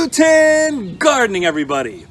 Guten gardening, everybody.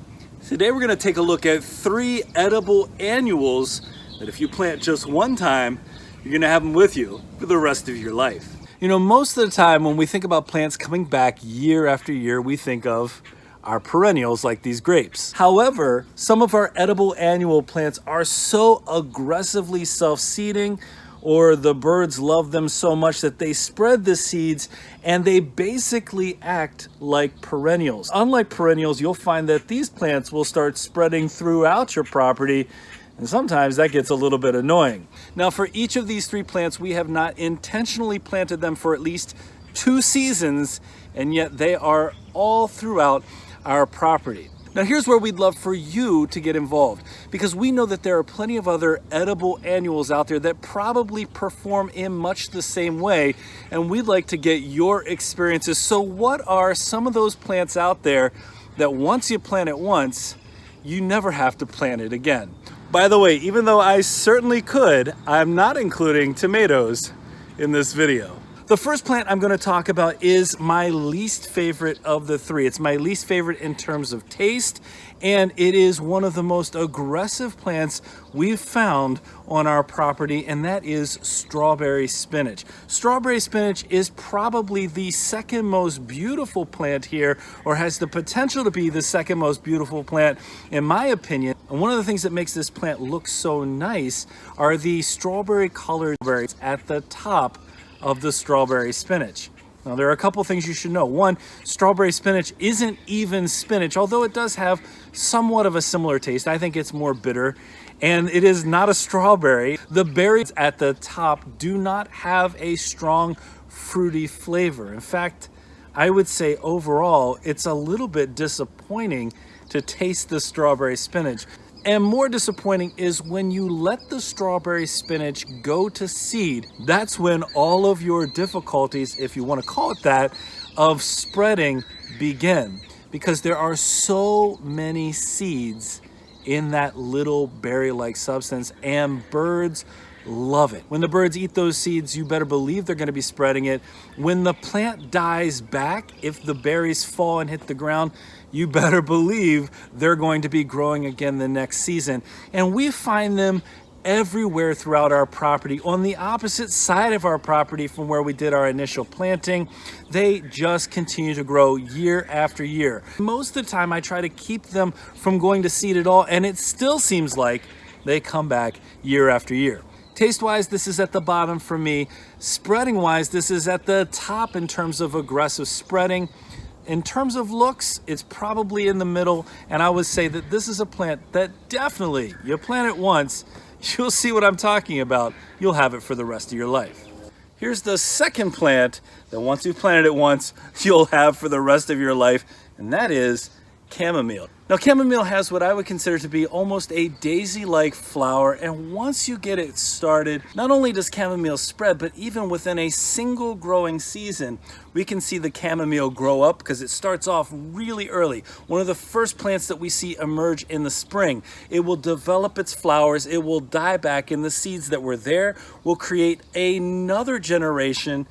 Today we're going to take a look at 3 edible annuals that if you plant just one time, you're going to have them with you for the rest of your life. You know, most of the time when we think about plants coming back year after year, we think of our perennials like these grapes. However, some of our edible annual plants are so aggressively self-seeding, or the birds love them so much that they spread the seeds and they basically act like perennials. Unlike perennials, you'll find that these plants will start spreading throughout your property, and sometimes that gets a little bit annoying. Now, for each of these 3 plants, we have not intentionally planted them for at least 2 seasons, and yet they are all throughout our property. Now here's where we'd love for you to get involved, because we know that there are plenty of other edible annuals out there that probably perform in much the same way, and we'd like to get your experiences. So what are some of those plants out there that once you plant it once, you never have to plant it again? By the way, even though I certainly could, I'm not including tomatoes in this video. The first plant I'm going to talk about is my least favorite of the 3. It's my least favorite in terms of taste, and it is one of the most aggressive plants we've found on our property, and that is strawberry spinach. Strawberry spinach is probably the second most beautiful plant here, or has the potential to be the second most beautiful plant in my opinion. And one of the things that makes this plant look so nice are the strawberry colored berries at the top of the strawberry spinach. Now, there are a couple things you should know. One, strawberry spinach isn't even spinach, although it does have somewhat of a similar taste. I think it's more bitter, and it is not a strawberry. The berries at the top do not have a strong fruity flavor. In fact, I would say overall, it's a little bit disappointing to taste the strawberry spinach. And more disappointing is when you let the strawberry spinach go to seed. That's when all of your difficulties, if you want to call it that, of spreading begin. Because there are so many seeds in that little berry-like substance, and birds love it. When the birds eat those seeds, you better believe they're going to be spreading it. When the plant dies back, if the berries fall and hit the ground, you better believe they're going to be growing again the next season. And we find them everywhere throughout our property. On the opposite side of our property from where we did our initial planting, they just continue to grow year after year. Most of the time I try to keep them from going to seed at all, and it still seems like they come back year after year. Taste-wise, this is at the bottom for me. Spreading-wise, this is at the top in terms of aggressive spreading. In terms of looks, it's probably in the middle, and I would say that this is a plant that definitely, you plant it once, you'll see what I'm talking about. You'll have it for the rest of your life. Here's the second plant that once you've planted it once, you'll have for the rest of your life, and that is chamomile. Now, chamomile has what I would consider to be almost a daisy-like flower, and once you get it started, not only does chamomile spread, but even within a single growing season, we can see the chamomile grow up because it starts off really early. One of the first plants that we see emerge in the spring. It will develop its flowers, it will die back, and the seeds that were there will create another generation,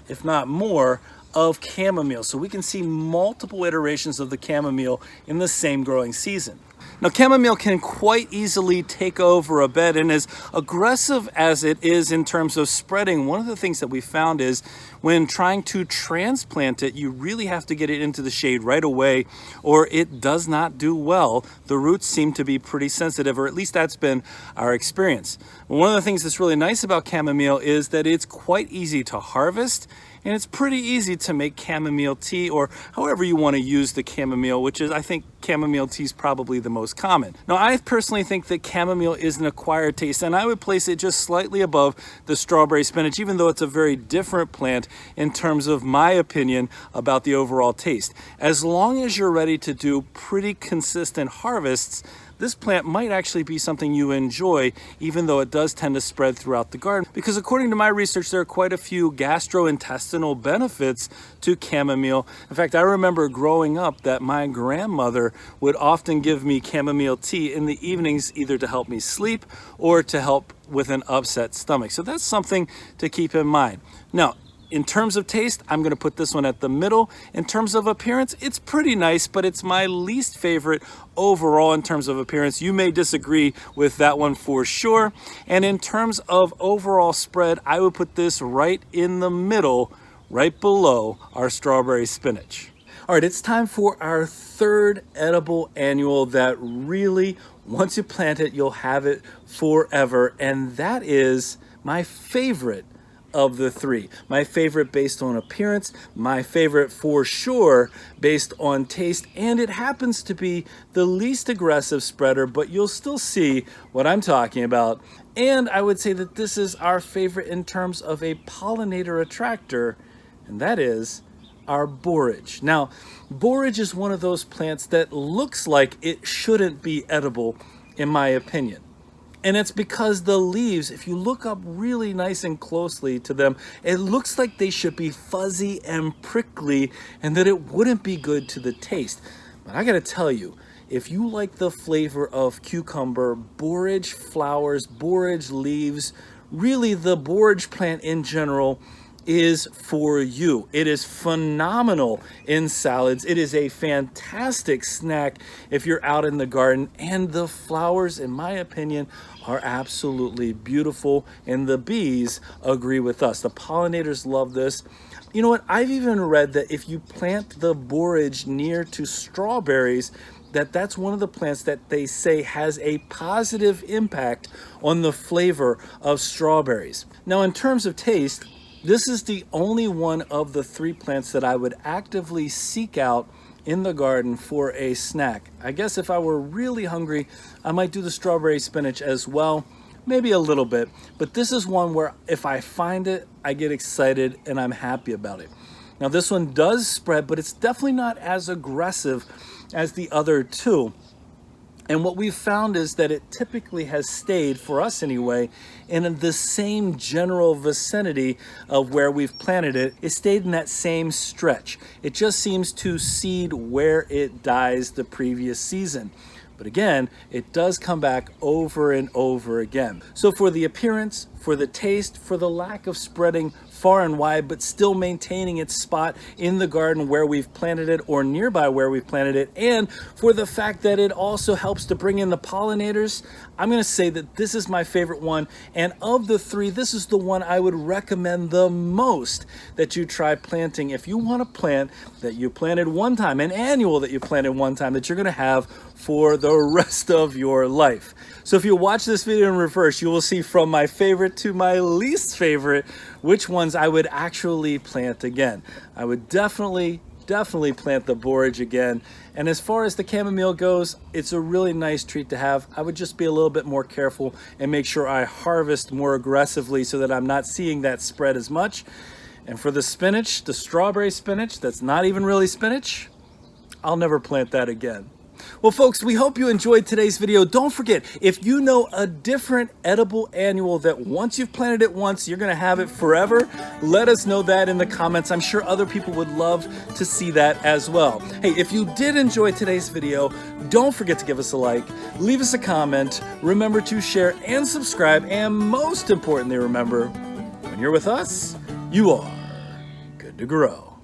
if not more, of chamomile. So we can see multiple iterations of the chamomile in the same growing season. Now, chamomile can quite easily take over a bed, and as aggressive as it is in terms of spreading, one of the things that we found is when trying to transplant it, you really have to get it into the shade right away, or it does not do well. The roots seem to be pretty sensitive, or at least that's been our experience. One of the things that's really nice about chamomile is that it's quite easy to harvest, and it's pretty easy to make chamomile tea, or however you want to use the chamomile, which is, I think chamomile tea is probably the most common. Now, I personally think that chamomile is an acquired taste, and I would place it just slightly above the strawberry spinach, even though it's a very different plant in terms of my opinion about the overall taste. As long as you're ready to do pretty consistent harvests, this plant might actually be something you enjoy, even though it does tend to spread throughout the garden. Because according to my research, there are quite a few gastrointestinal benefits to chamomile. In fact, I remember growing up that my grandmother would often give me chamomile tea in the evenings, either to help me sleep or to help with an upset stomach. So that's something to keep in mind. Now, In terms of taste, I'm gonna put this one at the middle. In terms of appearance, it's pretty nice, but it's my least favorite overall in terms of appearance. You may disagree with that one for sure. And in terms of overall spread, I would put this right in the middle, right below our strawberry spinach. All right, it's time for our third edible annual that really, once you plant it, you'll have it forever. And that is my favorite of the three. My favorite based on appearance, my favorite for sure based on taste, and it happens to be the least aggressive spreader, but you'll still see what I'm talking about. And I would say that this is our favorite in terms of a pollinator attractor, and that is our borage. Now, borage is one of those plants that looks like it shouldn't be edible, in my opinion. And it's because the leaves, if you look up really nice and closely to them, it looks like they should be fuzzy and prickly and that it wouldn't be good to the taste. But I gotta tell you, if you like the flavor of cucumber, borage flowers, borage leaves, really the borage plant in general is for you. It is phenomenal in salads. It is a fantastic snack if you're out in the garden, and the flowers, in my opinion, are absolutely beautiful, and the bees agree with us. The pollinators love this. You know what? I've even read that if you plant the borage near to strawberries, that's one of the plants that they say has a positive impact on the flavor of strawberries. Now, in terms of taste, this is the only one of the three plants that I would actively seek out in the garden for a snack. I guess if I were really hungry, I might do the strawberry spinach as well, maybe a little bit. But this is one where if I find it, I get excited and I'm happy about it. Now this one does spread, but it's definitely not as aggressive as the other two. And what we've found is that it typically has stayed, for us anyway, in the same general vicinity of where we've planted it. It stayed in that same stretch. It just seems to seed where it dies the previous season. But again, it does come back over and over again. So for the appearance, for the taste, for the lack of spreading far and wide, but still maintaining its spot in the garden where we've planted it or nearby where we've planted it, and for the fact that it also helps to bring in the pollinators, I'm gonna say that this is my favorite one. And of the three, this is the one I would recommend the most that you try planting. If you want a plant that you planted one time, an annual that you planted one time, that you're gonna have for the rest of your life. So if you watch this video in reverse, you will see from my favorite to my least favorite which ones I would actually plant again. I would definitely plant the borage again. And as far as the chamomile goes, it's a really nice treat to have. I would just be a little bit more careful and make sure I harvest more aggressively so that I'm not seeing that spread as much. And for the spinach, the strawberry spinach, that's not even really spinach, I'll never plant that again. Well, folks, we hope you enjoyed today's video. Don't forget, if you know a different edible annual that once you've planted it once, you're going to have it forever, let us know that in the comments. I'm sure other people would love to see that as well. Hey, if you did enjoy today's video, don't forget to give us a like, leave us a comment, remember to share and subscribe, and most importantly, remember, when you're with us, you are good to grow.